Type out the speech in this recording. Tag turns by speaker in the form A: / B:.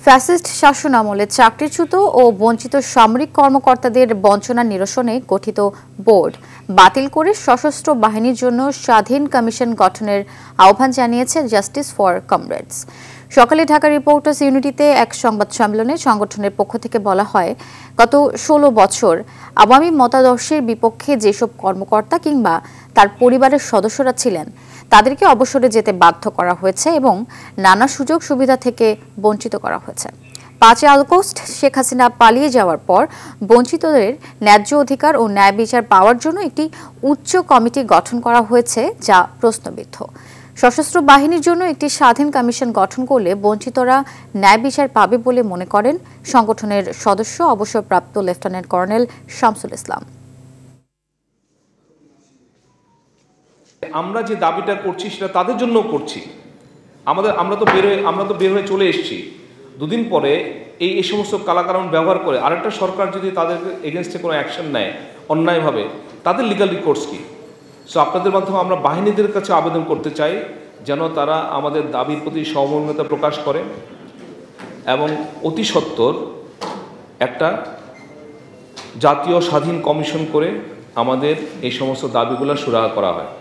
A: Fascist শাসনামলে চাকরিচ্যুত ও বঞ্চিত সামরিক কর্মকর্তাদের বঞ্চনা নিরসনে গঠিত বোর্ড বাতিল করে সশস্ত্র বাহিনীর জন্য স্বাধীন কমিশন গঠনের আহ্বান জানিয়েছে জাস্টিস ফর কমরেডস। সকালে ঢাকা রিপোর্টার্স ইউনিটিতে এক সংবাদ সম্মেলনে সংগঠনের পক্ষ থেকে বলা হয়, গত ১৬ বছর আওয়ামী মতাদর্শের বিপক্ষে যেসব কর্মকর্তা কিংবা তার পরিবারের সদস্যরা ছিলেন তাদেরকে অবসরে যেতে বাধ্য করা হয়েছে এবং নানা সুযোগ সুবিধা থেকে বঞ্চিত করা হয়েছে। ৫ আগস্ট শেখ হাসিনা পালিয়ে যাওয়ার পর বঞ্চিতদের ন্যায্য অধিকার ও ন্যায় বিচার পাওয়ার জন্য একটি উচ্চ কমিটি গঠন করা হয়েছে, যা প্রশ্নবিদ্ধ। সশস্ত্র বাহিনীর জন্য একটি স্বাধীন কমিশন গঠন করলে বঞ্চিতরা ন্যায় বিচার পাবে বলে মনে করেন সংগঠনের সদস্য অবসরপ্রাপ্ত লেফটেন্যান্ট কর্নেল শামসুল ইসলাম।
B: আমরা যে দাবিটা করছি সেটা তাদের জন্য করছি। আমরা তো বের হয়ে চলে এসেছি। দুদিন পরে এই সমস্ত কালাকানুন ব্যবহার করে আরেকটা সরকার যদি তাদের এগেনস্টে কোনো অ্যাকশন নেয় অন্যায়ভাবে, তাদের লিগাল রিকোর্স কি? সো আপনাদের মাধ্যমে আমরা বাহিনীদের কাছে আবেদন করতে চাই যেন তারা আমাদের দাবির প্রতি সহমর্মিতা প্রকাশ করে এবং অতি সত্বর একটা জাতীয় স্বাধীন কমিশন করে আমাদের এই সমস্ত দাবিগুলো সুরাহা করা হয়।